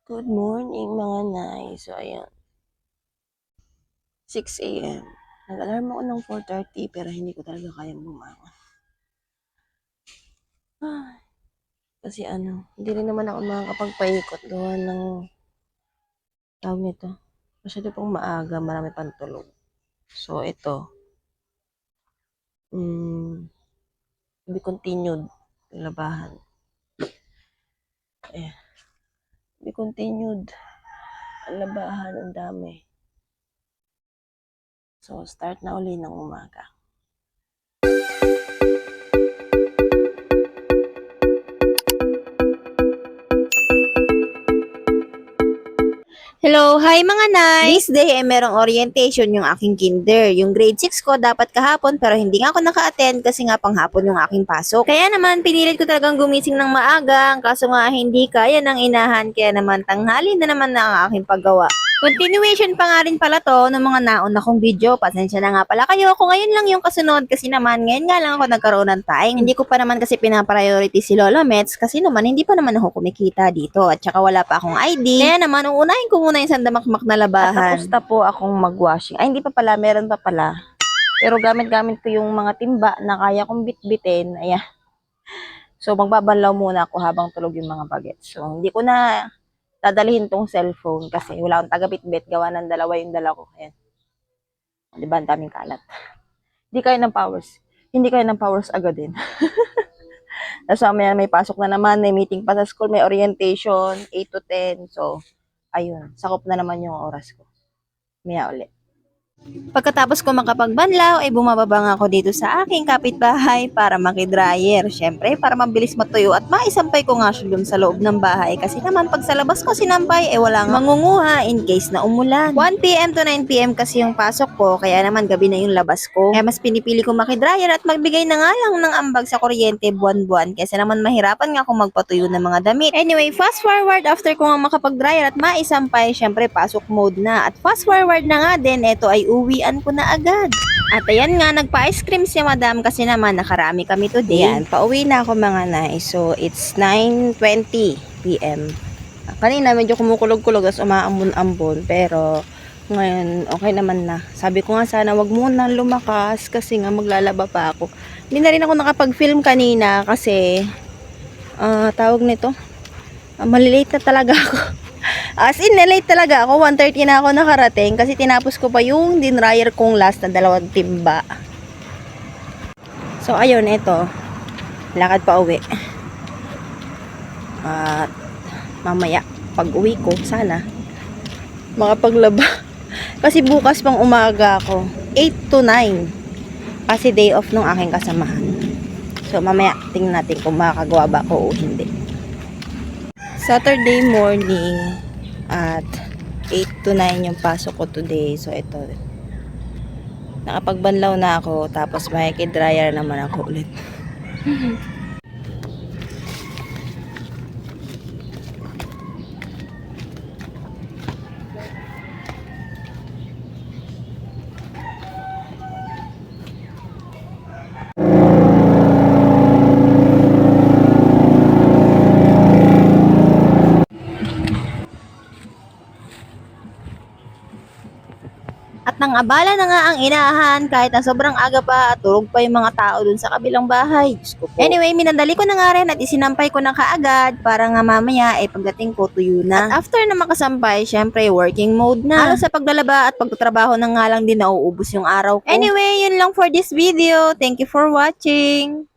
Good morning mga nay. So, ayan. 6 a.m. Nag-alarm ako ng 4:30 pero hindi ko talaga kayang bumangon. Kasi hindi rin naman ako makakapagpaikot gawa ng tawag nito. Masyado pong maaga, marami pang tulog. So, ito. Be continued. Labahan. Ayan. Be continued. Ang labahan, ang dami. So, start na uli ng umaga. Hello, hi mga nay! This day ay merong orientation yung aking kinder. Yung grade 6 ko dapat kahapon pero hindi nga ako naka-attend kasi nga panghapon yung aking pasok. Kaya naman pinilit ko talagang gumising ng maaga, kaso nga hindi kaya ng inahan kaya naman tanghali na naman na ang aking paggawa. Continuation pa nga rin pala to ng mga nauna kong video. Pasensya na nga pala kayo kung ngayon lang yung kasunod kasi naman ngayon nga lang ako nagkaroon ng time. Hindi ko pa naman kasi pinapriority si Lola Mets kasi naman hindi pa naman ako kumikita dito at saka wala pa akong ID. Kaya naman uunahin ko muna yung sandamakmak na At labahan. tapos na po akong mag-washing. Ay, hindi pa pala. Meron pa pala. Pero gamit-gamit ko yung mga timba na kaya kong bitbitin. Ayan. So, magbabanlaw muna ako habang tulog yung mga bagets. So, hindi ko na dadalhin tong cellphone kasi wala akong taga-bitbit. Gawa ng dalawa yung dala ko. Ayan. Diba, ang daming kalat. Hindi kaya ng powers. Hindi kaya ng powers agad din. Tapos may pasok na naman, may meeting pa sa school, may orientation, 8 to 10. So, ayun, sakop na naman yung oras ko. Maya ulit. Pagkatapos ko makapagbanlaw, ay bumababa nga ako dito sa aking kapitbahay para makidryer. Siyempre, para mabilis matuyo at maisampay ko nga siya dun sa loob ng bahay. Kasi naman, pag sa labas ko sinampay, wala nga mangunguha in case na umulan. 1 p.m. to 9 p.m. kasi yung pasok ko, kaya naman gabi na yung labas ko. Kaya mas pinipili ko makidryer at magbigay na nga lang ng ambag sa kuryente buwan-buwan. Kasi naman mahirapan nga akong magpatuyo ng mga damit. Anyway, fast forward after ko nga makapag-dryer at maisampay, syempre pasok mode na. At fast forward na nga din, ito ay uwian ko na agad. At ayan nga, nagpa-ice cream si madam kasi naman nakarami kami today. Yan, pauwi na ako mga nay. So, it's 9:20 p.m. Kanina medyo kumukulog-kulog as umaambon-ambon pero ngayon okay naman na. Sabi ko nga sana wag muna lumakas kasi nga maglalaba pa ako. Hindi na rin ako nakapag-film kanina kasi tawag nito, malilate na talaga ako. As in, late talaga ako. 1:30 na ako nakarating kasi tinapos ko pa yung dinryer kong last na 2 timba. So, ayun, ito. Lakad pa uwi. At mamaya, pag uwi ko, sana makapaglaba. Kasi bukas pang umaga ako. 8 to 9. Kasi day off nung aking kasamahan. So, mamaya, tingnan natin kung makakagawa ba ako o hindi. Saturday morning at 8 to 9 yung pasok ko today. So, ito. Nakapagbanlaw na ako. Tapos, makikidryer naman ako ulit. At nang abala na nga ang inahan kahit na sobrang aga pa at tulog pa yung mga tao dun sa kabilang bahay. Diyos ko po. Anyway, minandali ko na nga rin at isinampay ko na kaagad para nga mamaya pagdating ko tuyo na. At after na makasampay, syempre working mode na. Halos sa paglalaba at pagtatrabaho na nga lang din nauubos yung araw ko. Anyway, yun lang for this video. Thank you for watching.